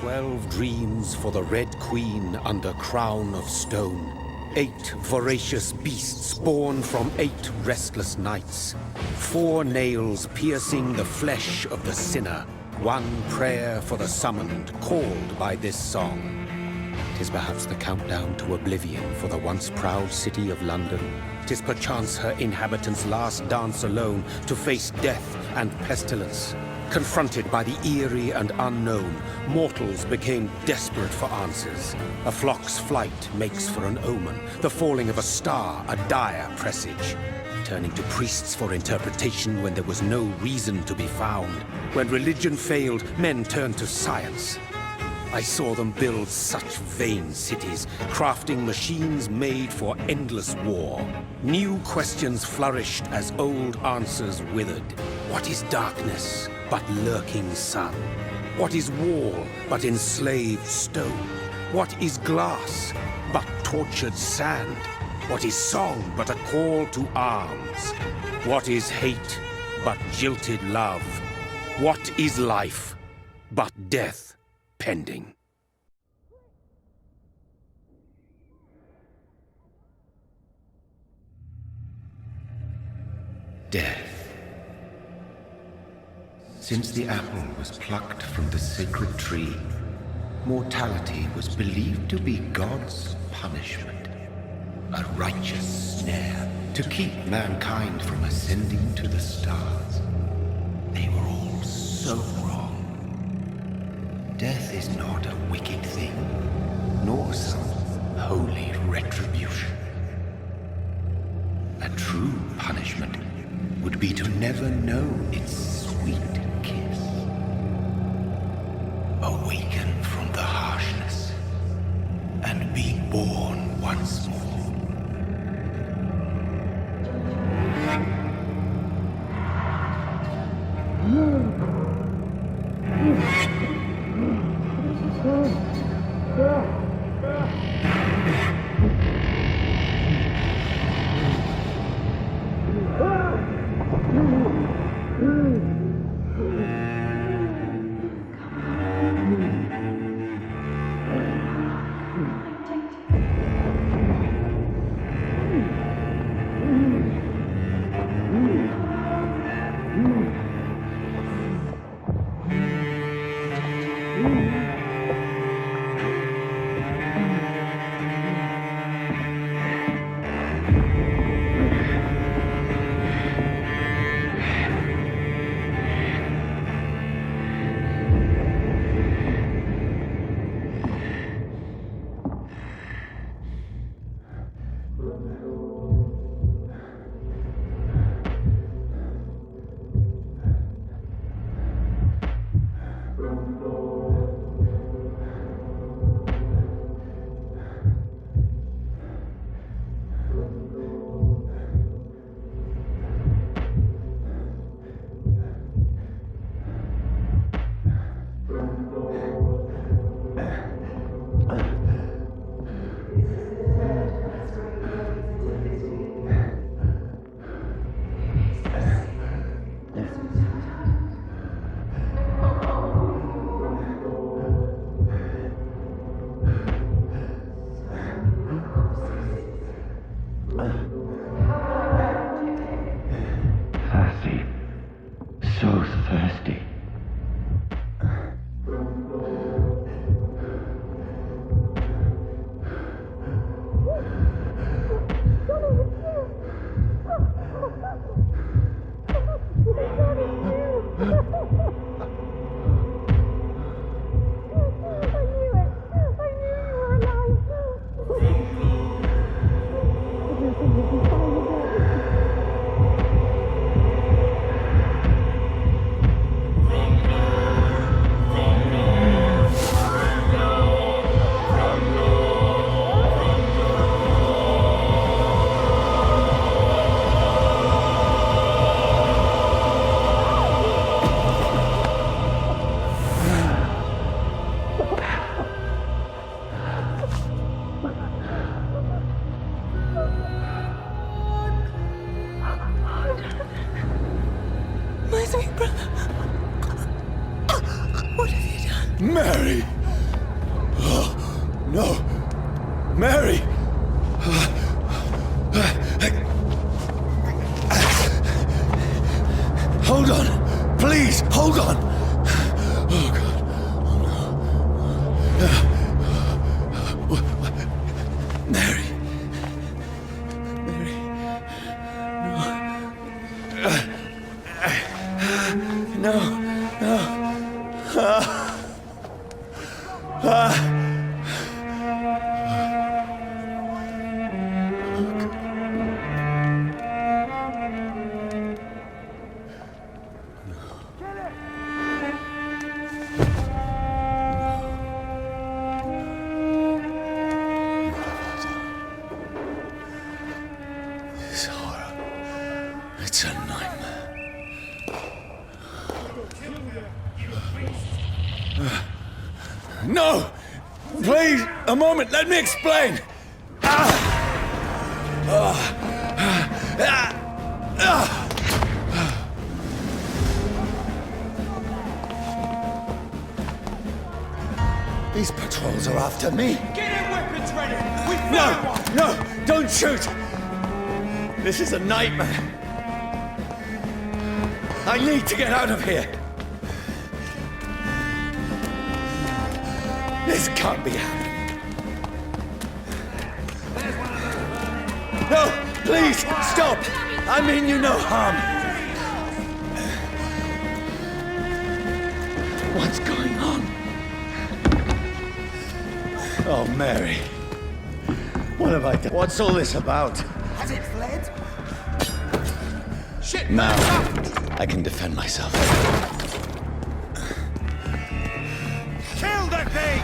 12 dreams for the Red Queen under crown of stone. 8 voracious beasts born from 8 restless nights. 4 nails piercing the flesh of the sinner. 1 prayer for the summoned, called by this song. 'Tis perhaps the countdown to oblivion for the once proud city of London. 'Tis perchance her inhabitants' last dance alone to face death and pestilence. Confronted by the eerie and unknown, mortals became desperate for answers. A flock's flight makes for an omen, the falling of a star a dire presage. Turning to priests for interpretation when there was no reason to be found. When religion failed, men turned to science. I saw them build such vain cities, crafting machines made for endless war. New questions flourished as old answers withered. What is darkness but lurking sun? What is wall but enslaved stone? What is glass but tortured sand? What is song but a call to arms? What is hate but jilted love? What is life but death pending? Death. Since the apple was plucked from the sacred tree, mortality was believed to be God's punishment, a righteous snare to keep mankind from ascending to the stars. They were all so wrong. Death is not a wicked thing, nor some holy retribution. A true punishment would be to never know its sweet kiss. Awaken from the harshness and be born once more. Thirsty. So thirsty. My sweet brother. What have you done? Mary! Mary! Hold on! Please, hold on! Oh, God. Oh, no. Mary. Mary. No. No. This horror. It's a nightmare. No! Please, a moment, let me explain! These patrols are after me. Get your weapons ready! We No! found one! No! Don't shoot! This is a nightmare. I need to get out of here. This can't be happening. No! Please! Stop! I mean you no harm. What's going on? Oh, Mary. What have I done? What's all this about? Has it fled? Shit! Now, I can defend myself. Kill the thing!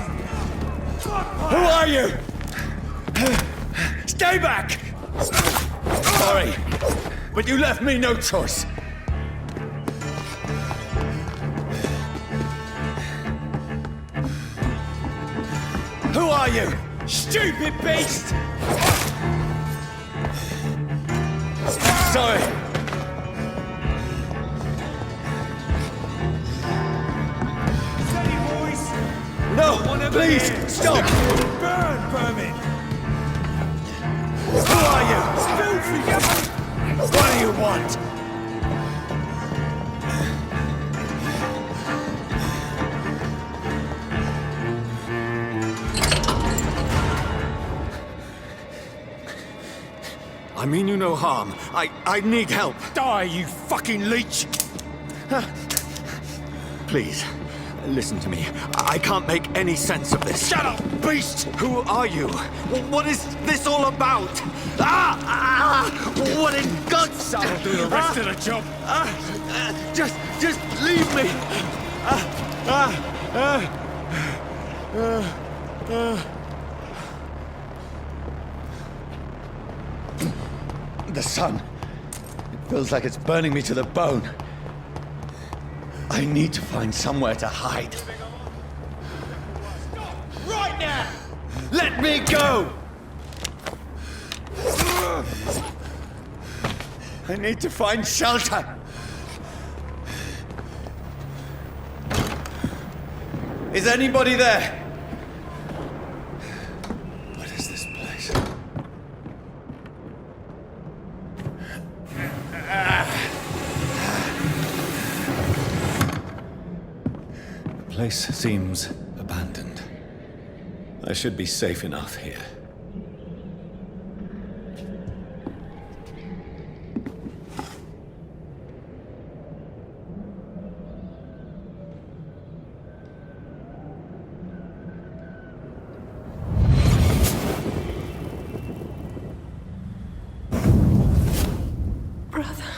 Who are you? Stay back! Sorry, but you left me no choice. Who are you? Stupid beast! Sorry. Steady, boys! No, please, stop! Burn, vermin! Who are you? Filthy! What do you want? I mean you no harm. I need help. Die, you fucking leech! Please, listen to me. I can't make any sense of this. Shut up, beast! Who are you? What is this all about? What in God's name? I'll do the rest of the job. Just leave me. The sun. It feels like it's burning me to the bone. I need to find somewhere to hide. Right now! Let me go! I need to find shelter. Is anybody there? What is this place? The place seems abandoned. I should be safe enough here. Brother,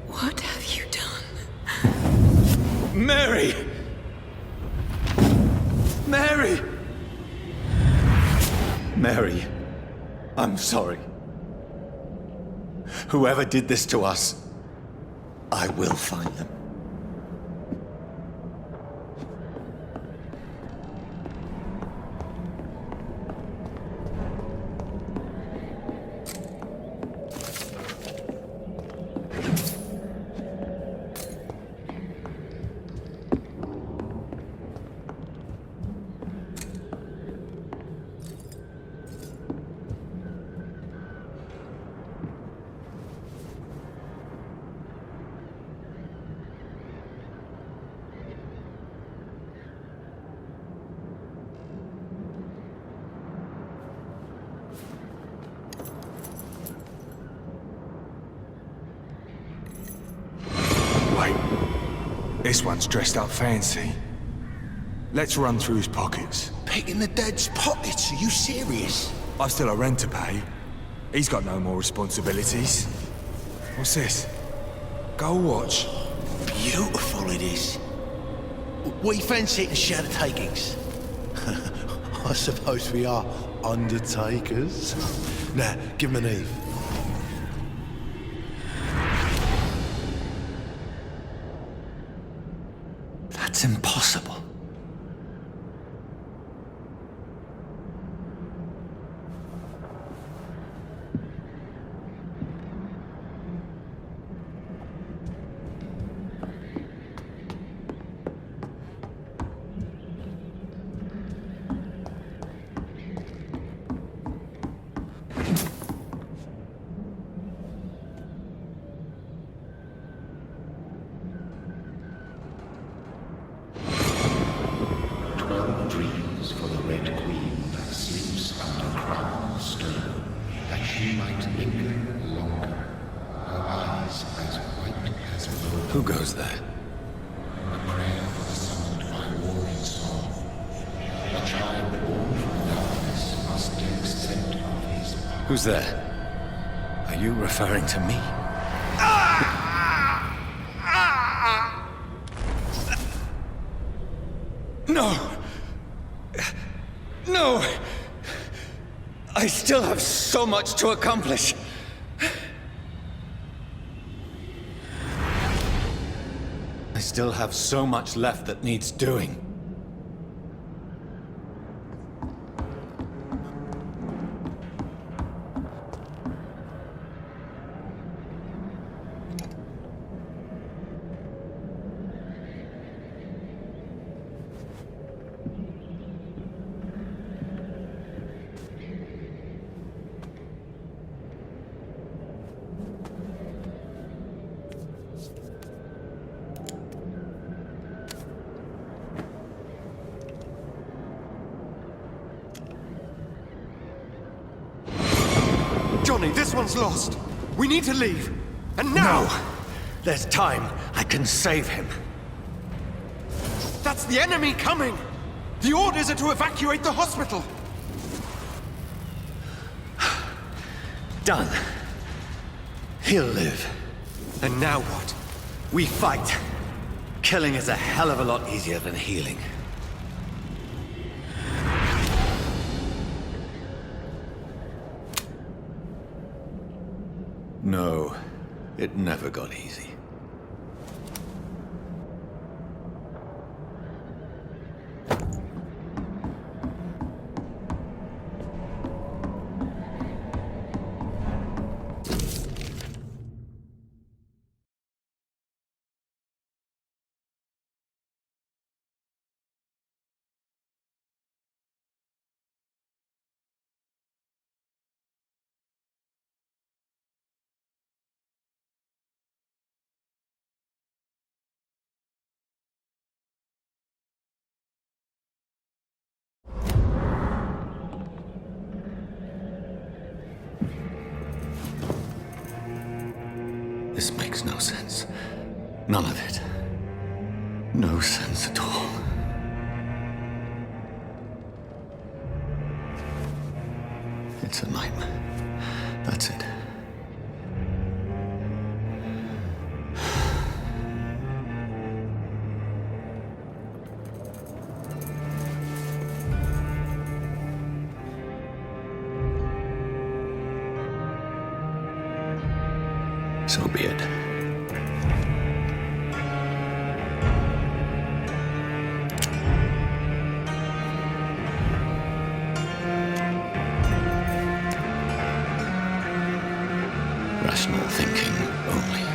what have you done? Mary! Mary! Mary, I'm sorry. Whoever did this to us, I will find them. This one's dressed up fancy. Let's run through his pockets. Picking the dead's pockets? Are you serious? I've still a rent to pay. He's got no more responsibilities. What's this? Gold watch. Beautiful it is. We fancy it and share the takings. I suppose we are undertakers. Now, give him an Eve. That's impossible. Dreams for the Red Queen that sleeps under crown of stone, that she might linger longer, her eyes as white as gold. Who goes there? A prayer for the summoned by warring song. A child born from darkness must take scent of his power. Who's there? Are you referring to me? No! No! I still have so much to accomplish. I still have so much left that needs doing. Johnny, this one's lost. We need to leave. And now! No! There's time. I can save him. That's the enemy coming! The orders are to evacuate the hospital! Done. He'll live. And now what? We fight. Killing is a hell of a lot easier than healing. No, it never got easy. This makes no sense. None of it. No sense at all. It's a nightmare. That's it. So be it. Rational thinking only.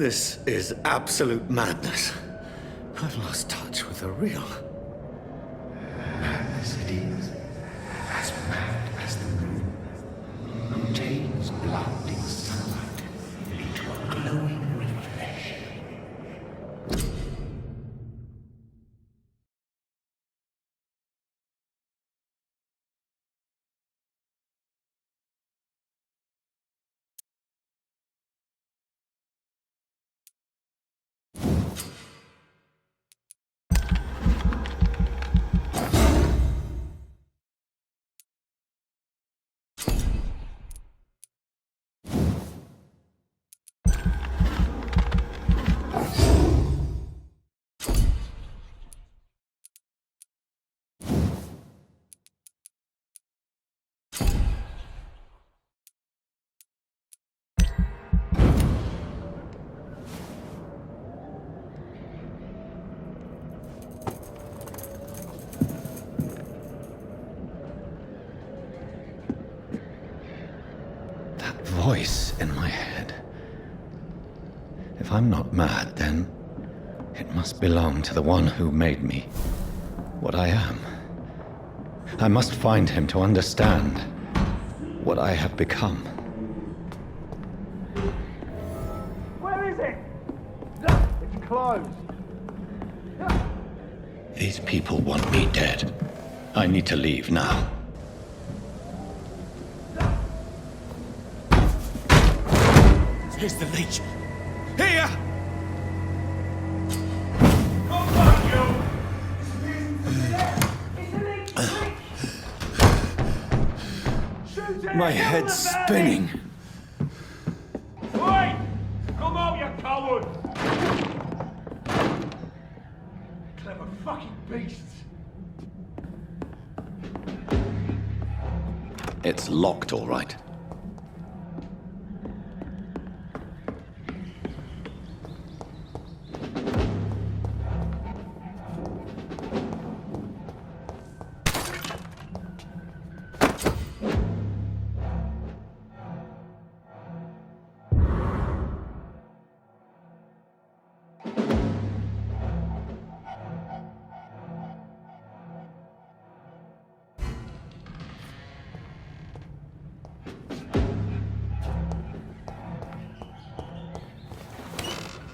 This is absolute madness. I've lost touch with the real. Madness it is. As mad as the moon, who takes blinding sunlight into a glowing reflection. Voice in my head. If I'm not mad, then it must belong to the one who made me what I am. I must find him to understand what I have become. Where is it? It's closed. These people want me dead. I need to leave now. Here's the leech. Here! My head's spinning. Wait! Come out, you coward! Clever fucking beasts! It's locked, all right.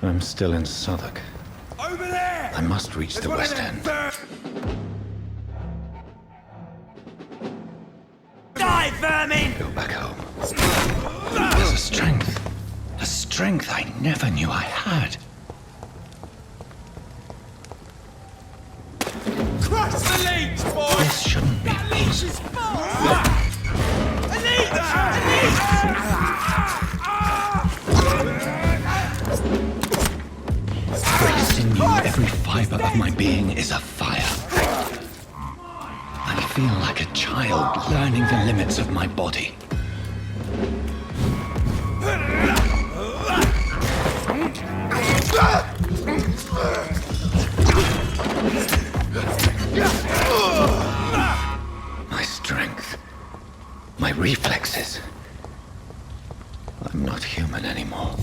I'm still in Southwark. Over there! I must reach the There's West one End. of them Die, vermin! Go back home. There's a strength I never knew I had. Crush the leech, boy! This shouldn't be That leech is full! A leech! Every sinew, every fiber of my being is afire. I feel like a child learning the limits of my body. My strength, my reflexes. I'm not human anymore.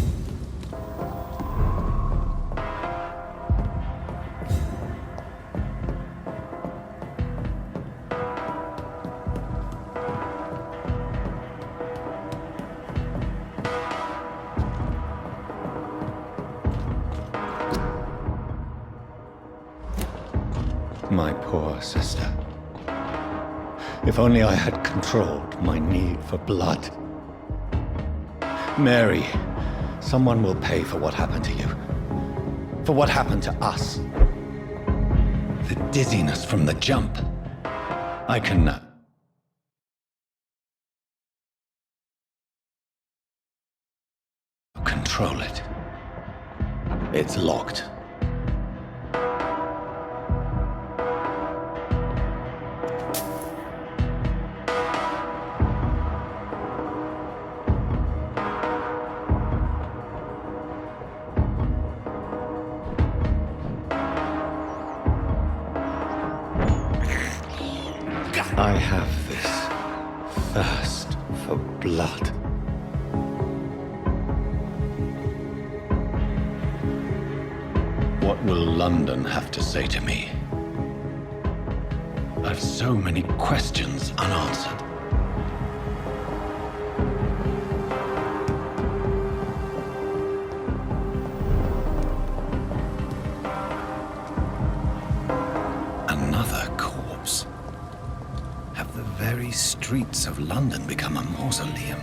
My poor sister. If only I had controlled my need for blood. Mary, someone will pay for what happened to you. For what happened to us. The dizziness from the jump. I can control it. It's locked. I have this thirst for blood. What will London have to say to me? I've so many questions unanswered. Another corpse. Have the very streets of London become a mausoleum?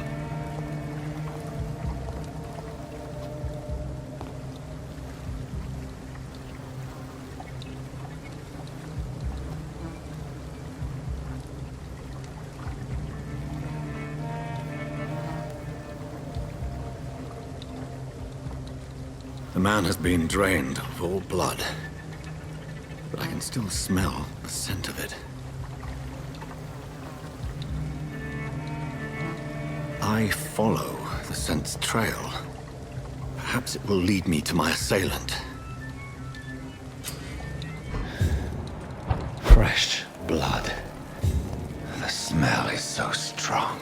The man has been drained of all blood, but I can still smell the scent of it. I follow the scent's trail. Perhaps it will lead me to my assailant. Fresh blood. The smell is so strong.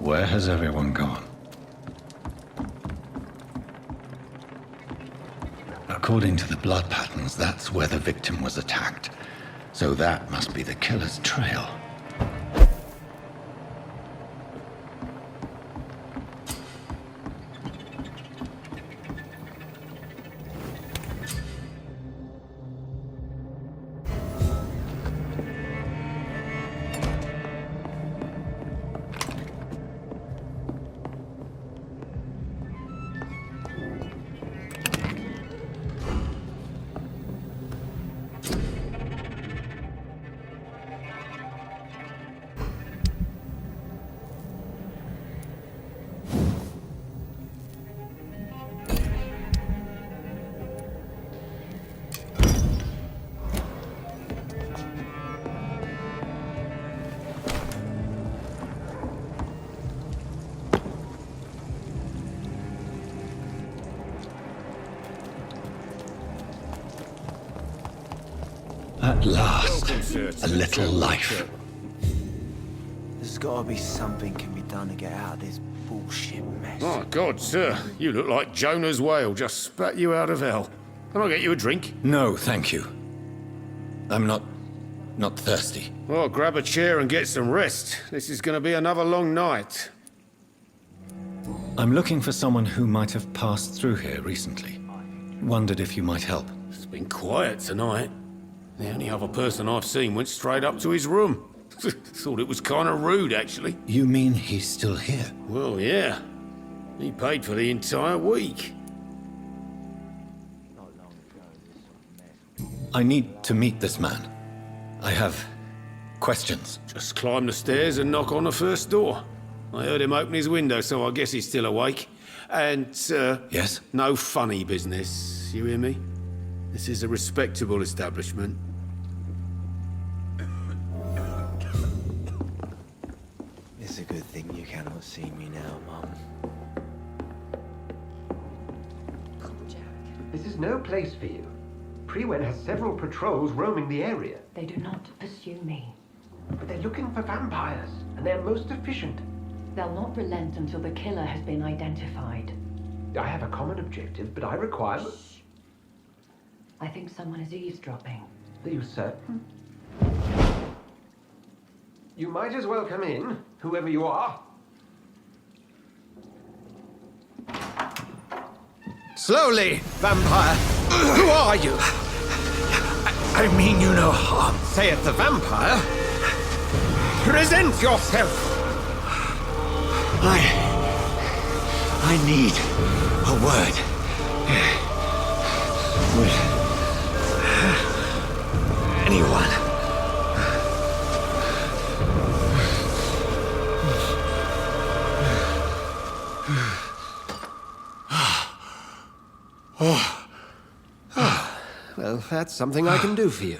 Where has everyone gone? According to the blood patterns, that's where the victim was attacked. So that must be the killer's trail. At last, a little life. There's gotta be something can be done to get out of this bullshit mess. Oh, God, sir. You look like Jonah's whale just spat you out of hell. Can I get you a drink? No, thank you. I'm not thirsty. Well, grab a chair and get some rest. This is going to be another long night. I'm looking for someone who might have passed through here recently. Wondered if you might help. It's been quiet tonight. The only other person I've seen went straight up to his room. Thought it was kind of rude, actually. You mean he's still here? Well, yeah. He paid for the entire week. I need to meet this man. I have questions. Just climb the stairs and knock on the first door. I heard him open his window, so I guess he's still awake. And, Yes? no funny business. You hear me? This is a respectable establishment. It's a good thing you cannot see me now, Mum. This is no place for you. Prewen has several patrols roaming the area. They do not pursue me. But they're looking for vampires, and they're most efficient. They'll not relent until the killer has been identified. I have a common objective, but I require... Shh. I think someone is eavesdropping. Are you certain? You might as well come in, whoever you are. Slowly, vampire! Who are you? I mean you no harm, saith the vampire. Present yourself! I need a word. With anyone. Well, that's something I can do for you.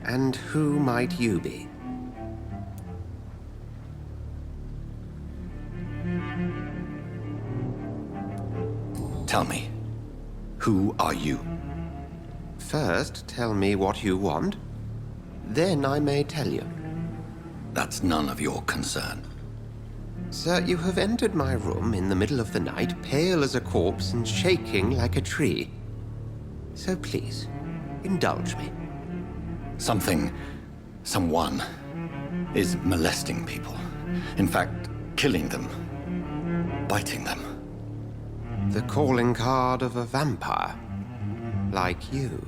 And who might you be? Tell me, who are you? First, tell me what you want. Then I may tell you. That's none of your concern. Sir, you have entered my room in the middle of the night, pale as a corpse and shaking like a tree. So please, indulge me. Someone is molesting people. In fact, killing them. Biting them. The calling card of a vampire. Like you.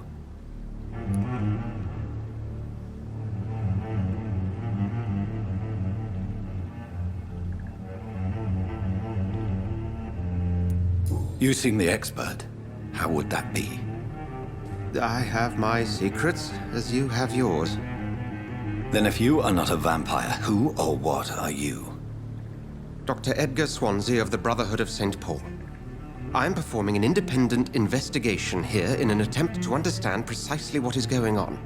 You seem the expert. How would that be? I have my secrets, as you have yours. Then if you are not a vampire, who or what are you? Dr. Edgar Swansea of the Brotherhood of St. Paul. I am performing an independent investigation here in an attempt to understand precisely what is going on.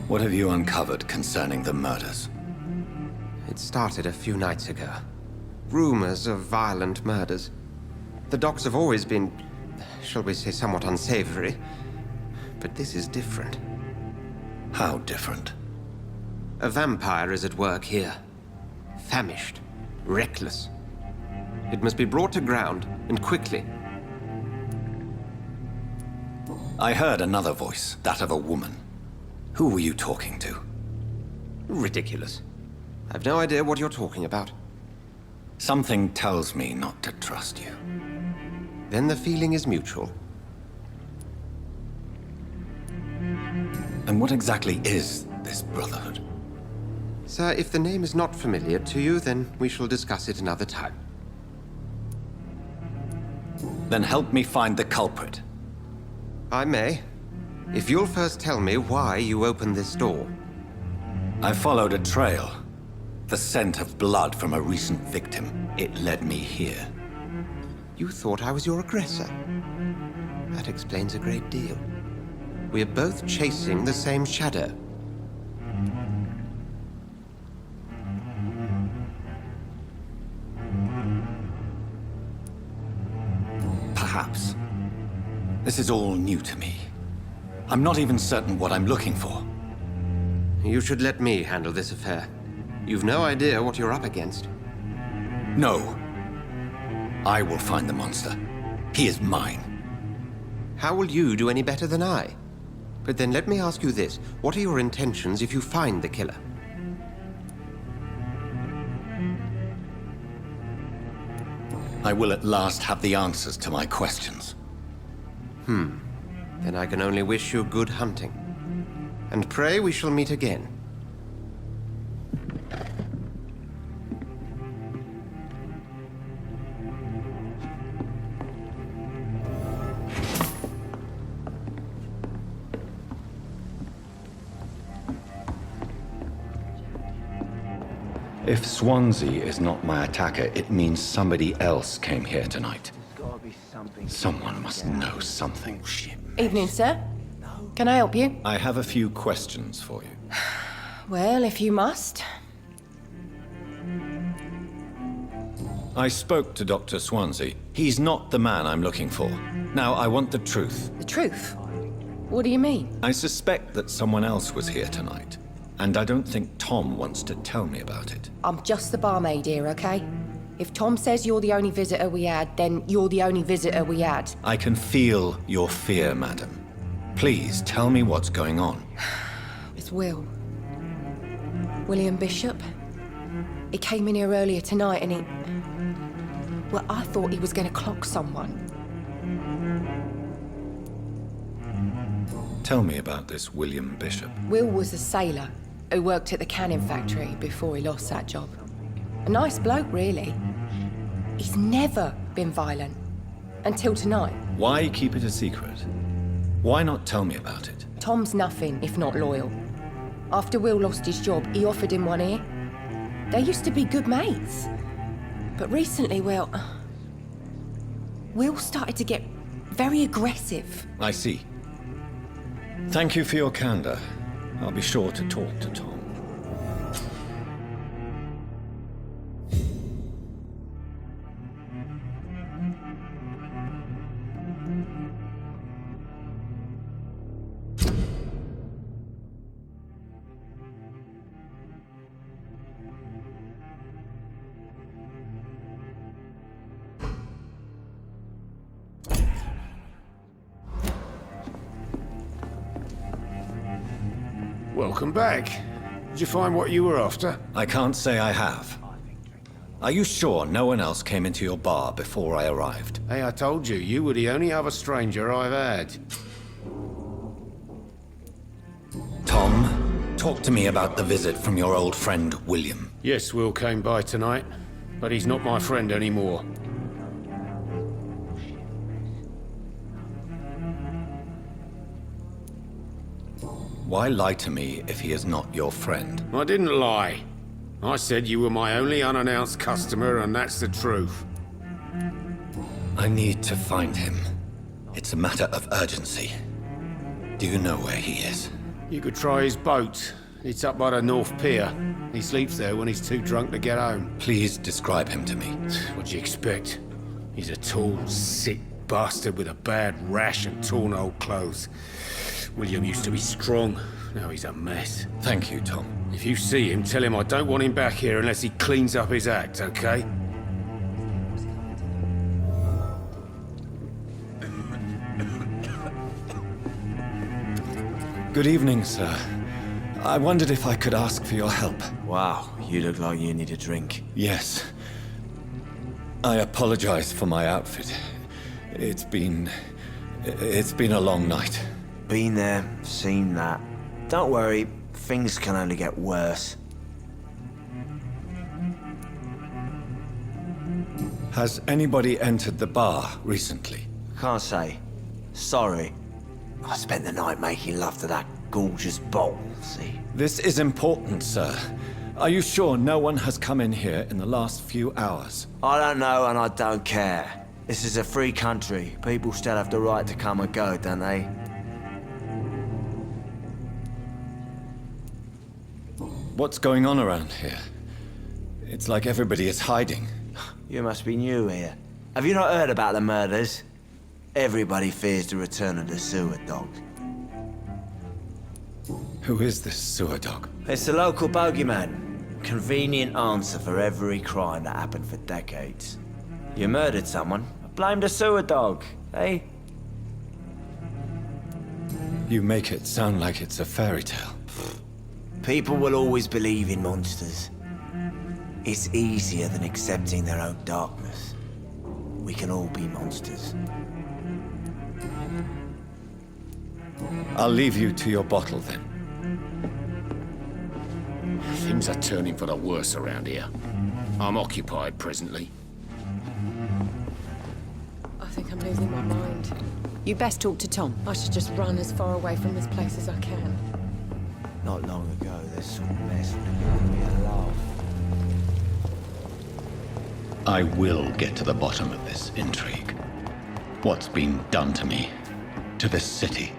What have you uncovered concerning the murders? It started a few nights ago. Rumors of violent murders. The docs have always been, shall we say, somewhat unsavory. But this is different. How different? A vampire is at work here. Famished. Reckless. It must be brought to ground, and quickly. I heard another voice, that of a woman. Who were you talking to? Ridiculous. I've no idea what you're talking about. Something tells me not to trust you. Then the feeling is mutual. And what exactly is this Brotherhood? Sir, if the name is not familiar to you, then we shall discuss it another time. Then help me find the culprit. I may. If you'll first tell me why you opened this door. I followed a trail. The scent of blood from a recent victim. It led me here. You thought I was your aggressor. That explains a great deal. We are both chasing the same shadow. Perhaps. This is all new to me. I'm not even certain what I'm looking for. You should let me handle this affair. You've no idea what you're up against. No. I will find the monster. He is mine. How will you do any better than I? But then let me ask you this. What are your intentions if you find the killer? I will at last have the answers to my questions. Then I can only wish you good hunting. And pray we shall meet again. If Swansea is not my attacker, it means somebody else came here tonight. Someone must know something. Evening, sir. Can I help you? I have a few questions for you. Well, if you must. I spoke to Dr. Swansea. He's not the man I'm looking for. Now, I want the truth. The truth? What do you mean? I suspect that someone else was here tonight. And I don't think Tom wants to tell me about it. I'm just the barmaid here, okay? If Tom says you're the only visitor we had, then you're the only visitor we had. I can feel your fear, madam. Please, tell me what's going on. It's Will. William Bishop. He came in here earlier tonight and he... Well, I thought he was going to clock someone. Tell me about this William Bishop. Will was a sailor who worked at the canning factory before he lost that job. A nice bloke, really. He's never been violent. Until tonight. Why keep it a secret? Why not tell me about it? Tom's nothing if not loyal. After Will lost his job, he offered him one here. They used to be good mates. But recently, well... Will started to get very aggressive. I see. Thank you for your candor. I'll be sure to talk to Tom. Welcome back. Did you find what you were after? I can't say I have. Are you sure no one else came into your bar before I arrived? Hey, I told you, you were the only other stranger I've had. Tom, talk to me about the visit from your old friend, William. Yes, Will came by tonight, but he's not my friend anymore. Why lie to me if he is not your friend? I didn't lie. I said you were my only unannounced customer, and that's the truth. I need to find him. It's a matter of urgency. Do you know where he is? You could try his boat. It's up by the North Pier. He sleeps there when he's too drunk to get home. Please describe him to me. What'd you expect? He's a tall, sick bastard with a bad rash and torn old clothes. William used to be strong. Now he's a mess. Thank you, Tom. If you see him, tell him I don't want him back here unless he cleans up his act, okay? Good evening, sir. I wondered if I could ask for your help. Wow, you look like you need a drink. Yes. I apologize for my outfit. It's been a long night. Been there, seen that. Don't worry, things can only get worse. Has anybody entered the bar recently? Can't say. Sorry. I spent the night making love to that gorgeous bowl, see? This is important, sir. Are you sure no one has come in here in the last few hours? I don't know and I don't care. This is a free country. People still have the right to come and go, don't they? What's going on around here? It's like everybody is hiding. You must be new here. Have you not heard about the murders? Everybody fears the return of the sewer dog. Who is this sewer dog? It's the local bogeyman. Convenient answer for every crime that happened for decades. You murdered someone, blame the sewer dog, eh? You make it sound like it's a fairy tale. People will always believe in monsters. It's easier than accepting their own darkness. We can all be monsters. I'll leave you to your bottle then. Things are turning for the worse around here. I'm occupied presently. I think I'm losing my mind. You best talk to Tom. I should just run as far away from this place as I can. Not long ago, this sort of mess would have given me a laugh. I will get to the bottom of this intrigue. What's been done to me, to this city.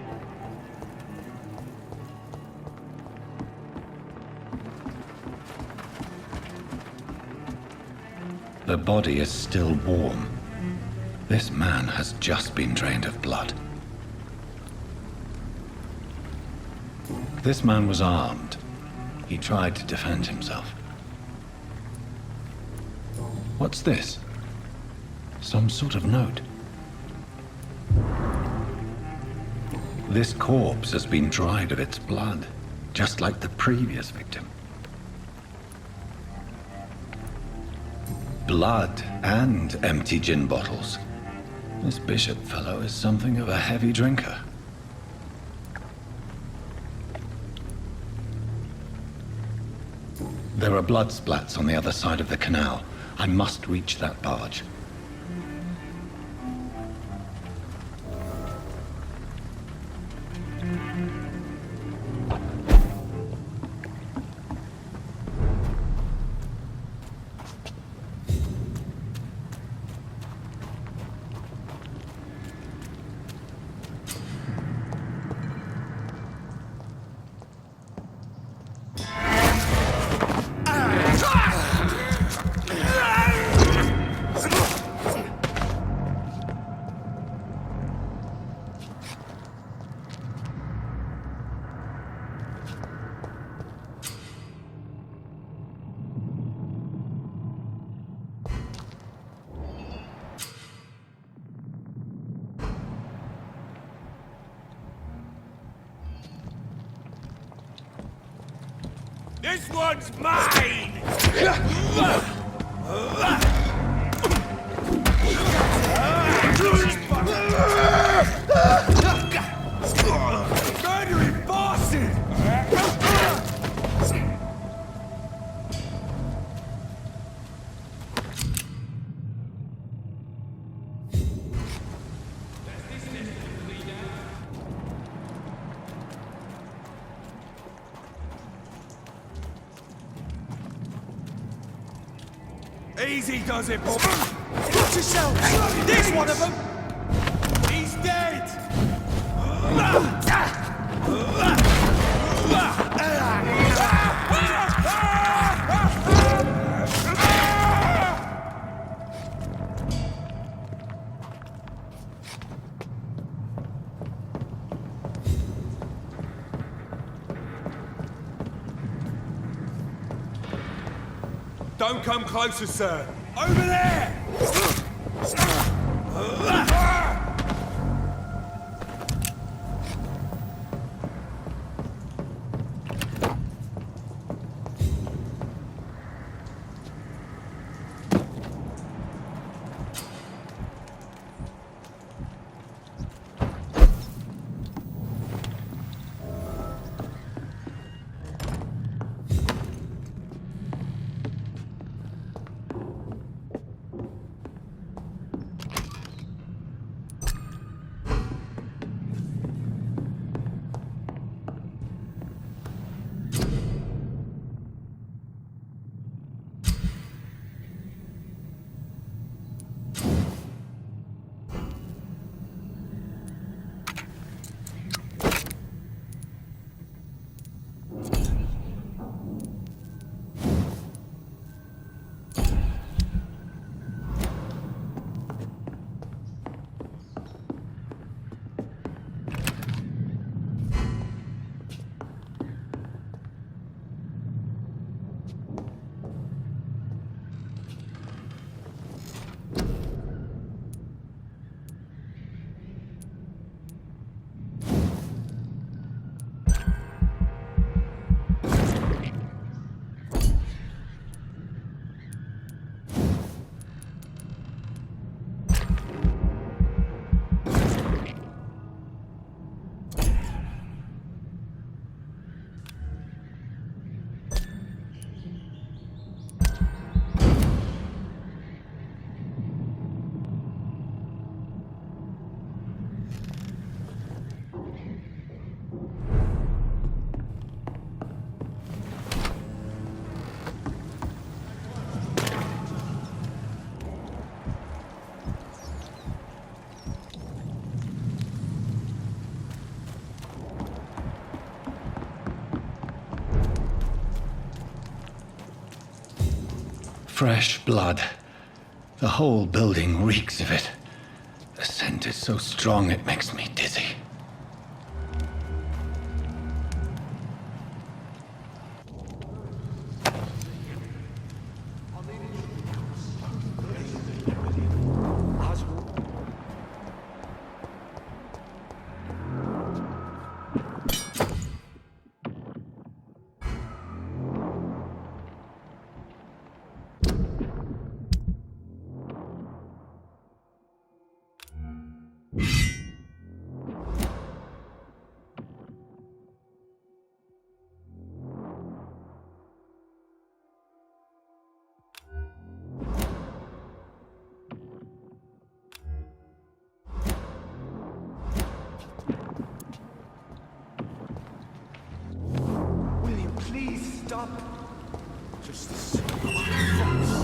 The body is still warm. This man has just been drained of blood. This man was armed. He tried to defend himself. What's this? Some sort of note. This corpse has been dried of its blood, just like the previous victim. Blood and empty gin bottles. This Bishop fellow is something of a heavy drinker. There are blood splats on the other side of the canal. I must reach that barge. This one's mine! Murdering bastard! Easy does it, Bob. Watch yourself! There's one of them! He's dead! Don't come closer, sir. Over there! Fresh blood. The whole building reeks of it. The scent is so strong it makes me dizzy.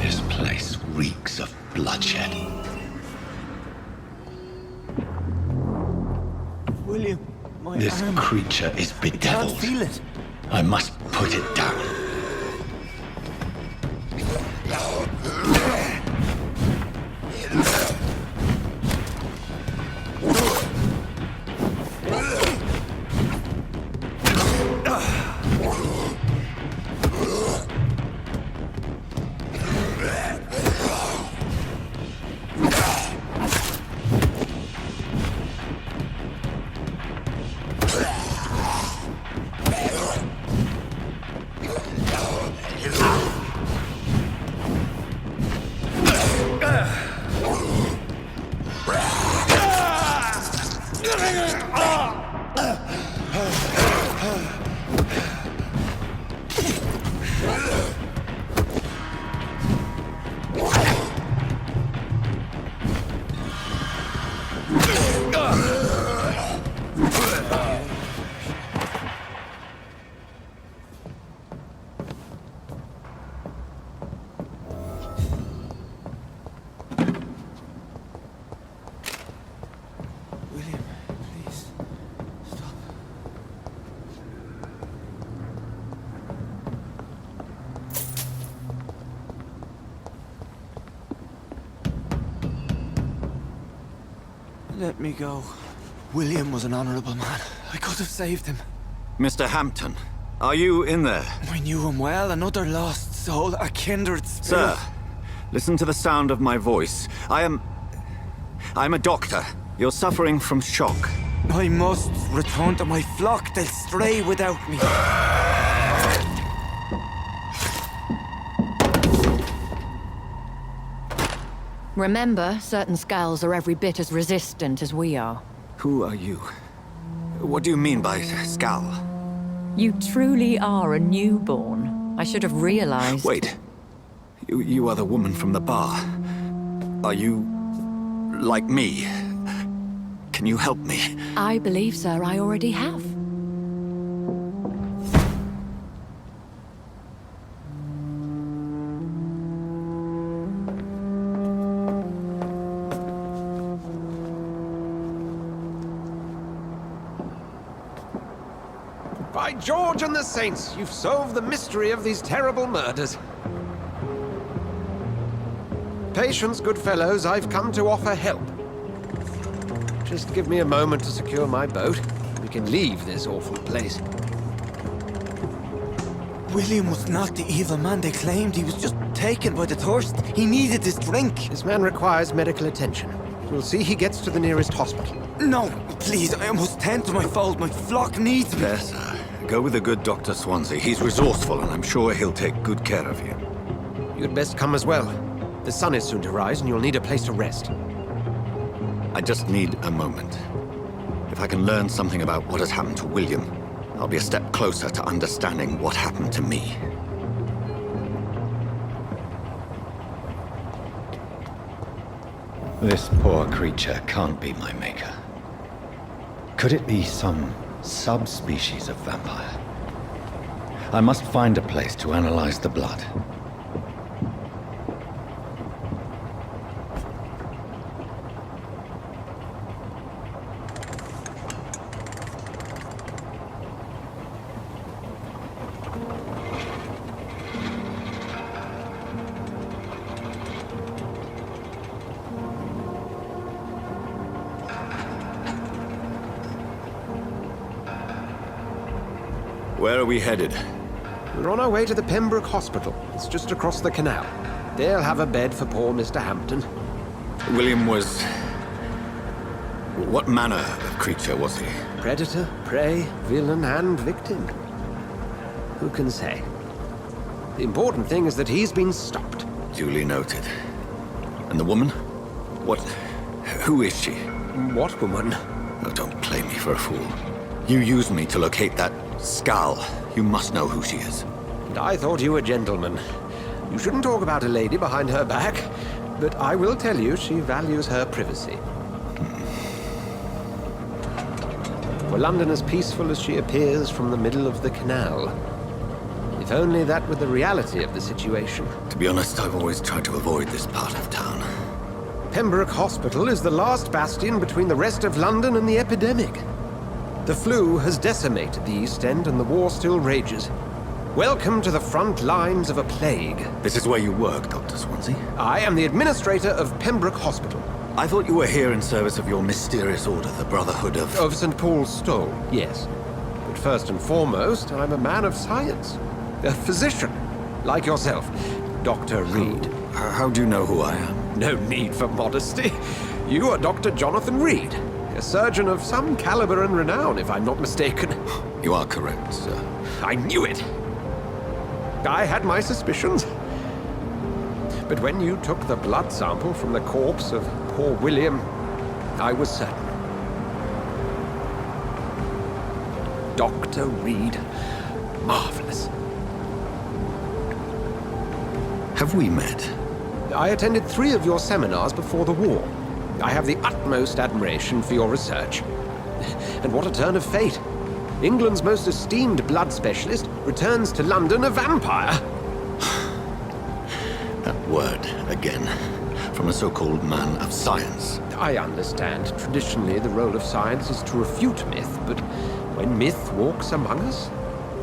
This place reeks of bloodshed. William, This creature is bedeviled. I can't feel it. I must put it down. Let me go. William was an honorable man. I could have saved him. Mr. Hampton, are you in there? I knew him well. Another lost soul, a kindred spirit. Sir, listen to the sound of my voice. I'm a doctor. You're suffering from shock. I must return to my flock. They'll stray without me. Remember, certain skulls are every bit as resistant as we are. Who are you? What do you mean by Skal? You truly are a newborn. I should have realized. Wait. You are the woman from the bar. Are you... like me? Can you help me? I believe, sir, I already have. By George and the Saints, you've solved the mystery of these terrible murders. Patience, good fellows, I've come to offer help. Just give me a moment to secure my boat. We can leave this awful place. William was not the evil man they claimed. He was just taken by the thirst. He needed this drink. This man requires medical attention. We'll see he gets to the nearest hospital. No, please, I must tend to my fold. My flock needs me. Yes, sir. Go with the good Dr. Swansea. He's resourceful, and I'm sure he'll take good care of you. You'd best come as well. The sun is soon to rise, and you'll need a place to rest. I just need a moment. If I can learn something about what has happened to William, I'll be a step closer to understanding what happened to me. This poor creature can't be my maker. Could it be some subspecies of vampire? I must find a place to analyze the blood. Where are we headed? We're on our way to the Pembroke Hospital. It's just across the canal. They'll have a bed for poor Mr. Hampton. William was... what manner of creature was he? Predator, prey, villain, and victim. Who can say? The important thing is that he's been stopped. Duly noted. And the woman? What... who is she? What woman? Oh, don't play me for a fool. You used me to locate that Skal. You must know who she is. And I thought you a gentleman. You shouldn't talk about a lady behind her back, but I will tell you she values her privacy. Were London as peaceful as she appears from the middle of the canal? If only that were the reality of the situation. To be honest, I've always tried to avoid this part of town. Pembroke Hospital is the last bastion between the rest of London and the epidemic. The flu has decimated the East End and the war still rages. Welcome to the front lines of a plague. This is where you work, Dr. Swansea? I am the administrator of Pembroke Hospital. I thought you were here in service of your mysterious order, the Brotherhood of... Of St. Paul's Stole, yes. But first and foremost, I'm a man of science. A physician, like yourself, Dr. Reed. How do you know who I am? No need for modesty. You are Dr. Jonathan Reed. A surgeon of some caliber and renown, if I'm not mistaken. You are correct, sir. I knew it! I had my suspicions. But when you took the blood sample from the corpse of poor William, I was certain. Dr. Reed. Marvelous. Have we met? I attended 3 of your seminars before the war. I have the utmost admiration for your research. And what a turn of fate. England's most esteemed blood specialist returns to London a vampire. That word, again. From a so-called man of science. I understand. Traditionally, the role of science is to refute myth, but when myth walks among us,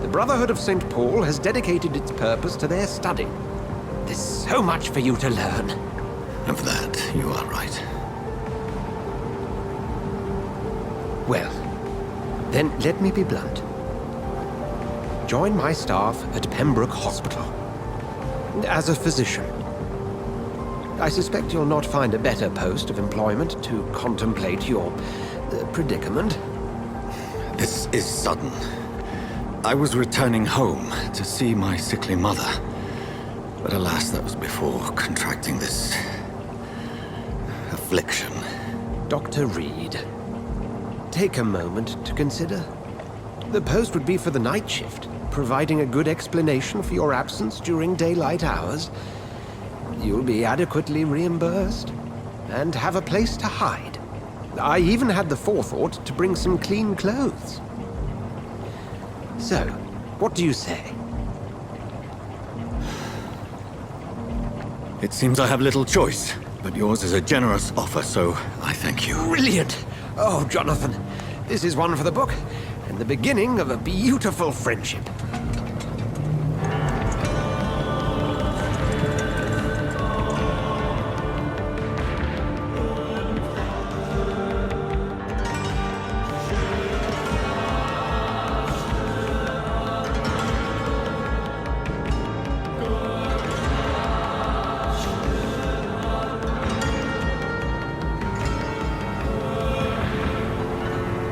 the Brotherhood of St. Paul has dedicated its purpose to their study. There's so much for you to learn. Of that, you are right. Well, then let me be blunt. Join my staff at Pembroke Hospital. As a physician. I suspect you'll not find a better post of employment to contemplate your predicament. This is sudden. I was returning home to see my sickly mother. But alas, that was before contracting this affliction. Dr. Reed, take a moment to consider. The post would be for the night shift, providing a good explanation for your absence during daylight hours. You'll be adequately reimbursed and have a place to hide. I even had the forethought to bring some clean clothes. So, what do you say? It seems I have little choice, but yours is a generous offer, so I thank you. Brilliant! Oh, Jonathan, this is one for the book, and the beginning of a beautiful friendship.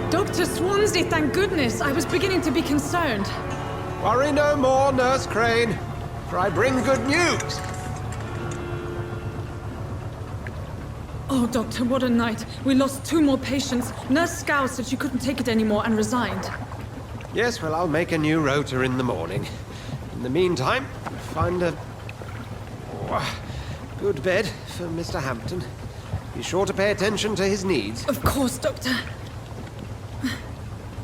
Dr. Swansea, thank goodness. I was beginning to be concerned. Worry no more, Nurse Crane, for I bring good news. Oh, Doctor, what a night. We lost 2 more patients. Nurse Scow said she couldn't take it anymore and resigned. Yes, well, I'll make a new rota in the morning. In the meantime, find a good bed for Mr. Hampton. Be sure to pay attention to his needs. Of course, Doctor.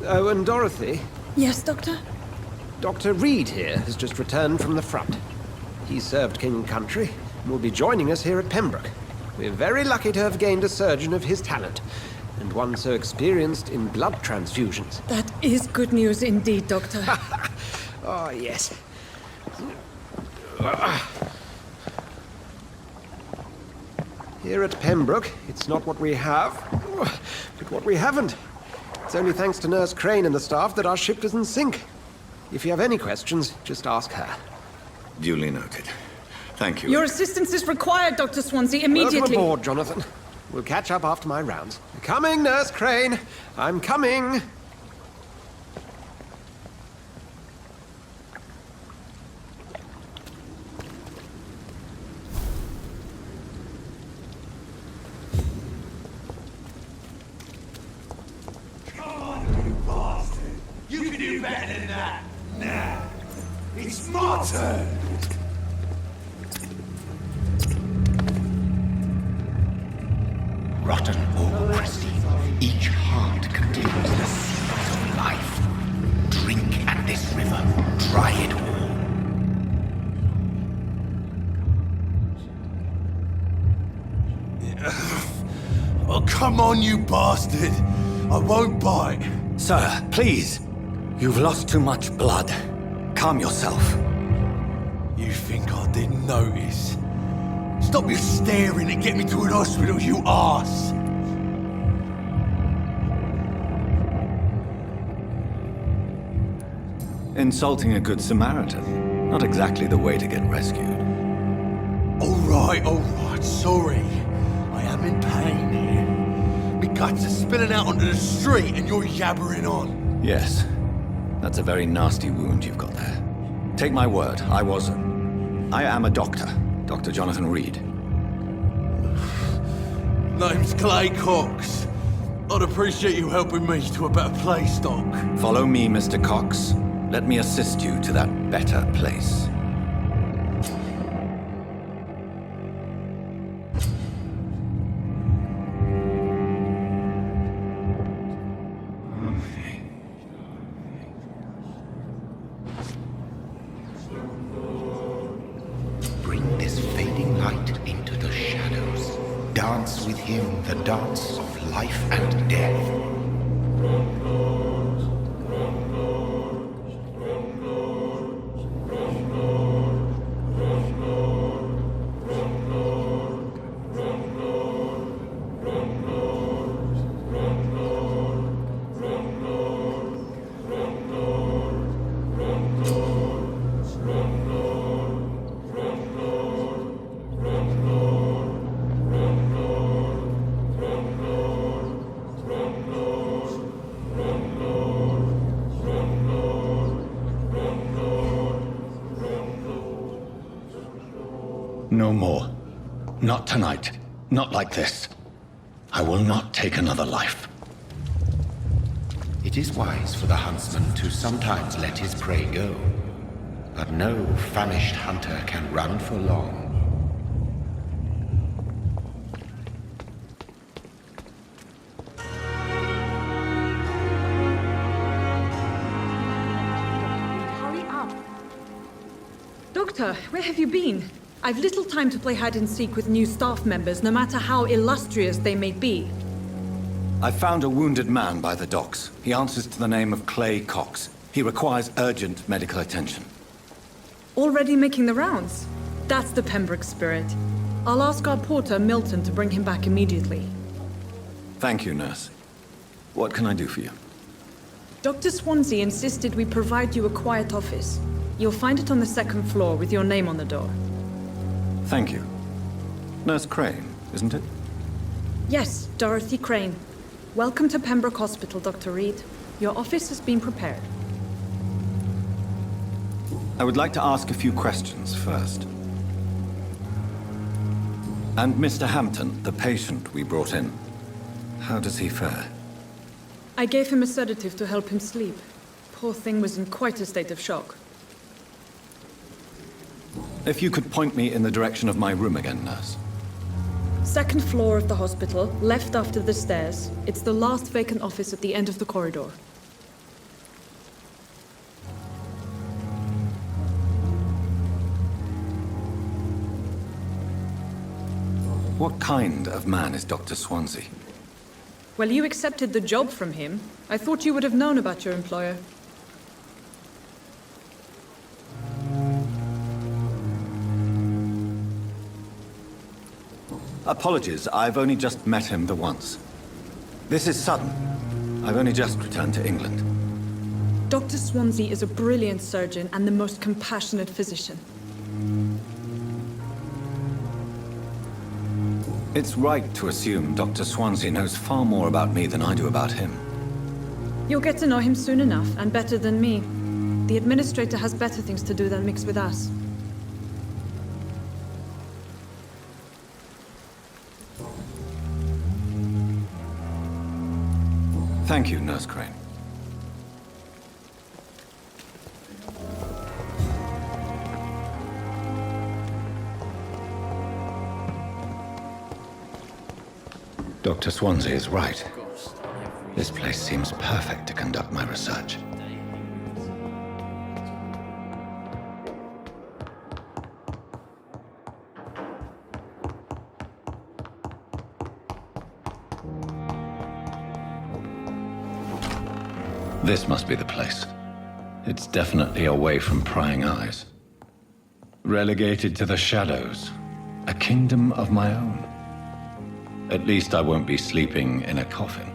Oh, and Dorothy? Yes, Doctor? Dr. Reed here has just returned from the front. He served King and Country and will be joining us here at Pembroke. We're very lucky to have gained a surgeon of his talent, and one so experienced in blood transfusions. That is good news indeed, Doctor. Oh, yes. Here at Pembroke, it's not what we have, but what we haven't. It's only thanks to Nurse Crane and the staff that our ship doesn't sink. If you have any questions, just ask her. Duly noted. Thank you. Your assistance is required, Dr. Swansea, immediately. Welcome aboard, Jonathan. We'll catch up after my rounds. Coming, Nurse Crane. I'm coming. Better than that. Nah. It's my turn. Rotten or crusty, each heart contains the secret of life. Drink at this river, try it all. Oh, come on, you bastard. I won't bite. Sir, please. You've lost too much blood. Calm yourself. You think I didn't notice? Stop your staring and get me to an hospital, you arse! Insulting a good Samaritan. Not exactly the way to get rescued. All right, sorry. I am in pain here. My guts are spilling out onto the street and you're yabbering on. Yes. That's a very nasty wound you've got there. Take my word, I am a doctor. Dr. Jonathan Reed. Name's Clay Cox. I'd appreciate you helping me to a better place, Doc. Follow me, Mr. Cox. Let me assist you to that better place. Bring this fading light into the shadows. Dance with him the dance of life and death. No more. Not tonight. Not like this. I will not take another life. It is wise for the huntsman to sometimes let his prey go. But no famished hunter can run for long. Hurry up. Doctor, where have you been? I've little time to play hide and seek with new staff members, no matter how illustrious they may be. I found a wounded man by the docks. He answers to the name of Clay Cox. He requires urgent medical attention. Already making the rounds? That's the Pembroke spirit. I'll ask our porter, Milton, to bring him back immediately. Thank you, nurse. What can I do for you? Dr. Swansea insisted we provide you a quiet office. You'll find it on the second floor with your name on the door. Thank you. Nurse Crane, isn't it? Yes, Dorothy Crane. Welcome to Pembroke Hospital, Dr. Reed. Your office has been prepared. I would like to ask a few questions first. And Mr. Hampton, the patient we brought in, how does he fare? I gave him a sedative to help him sleep. Poor thing was in quite a state of shock. If you could point me in the direction of my room again, nurse. Second floor of the hospital, left after the stairs. It's the last vacant office at the end of the corridor. What kind of man is Dr. Swansea? Well, you accepted the job from him. I thought you would have known about your employer. Apologies, I've only just met him the once. This is sudden. I've only just returned to England. Dr. Swansea is a brilliant surgeon and the most compassionate physician. It's right to assume Dr. Swansea knows far more about me than I do about him. You'll get to know him soon enough, and better than me. The administrator has better things to do than mix with us. Thank you, Nurse Crane. Dr. Swansea is right. This place seems perfect to conduct my research. This must be the place. It's definitely away from prying eyes. Relegated to the shadows. A kingdom of my own. At least I won't be sleeping in a coffin.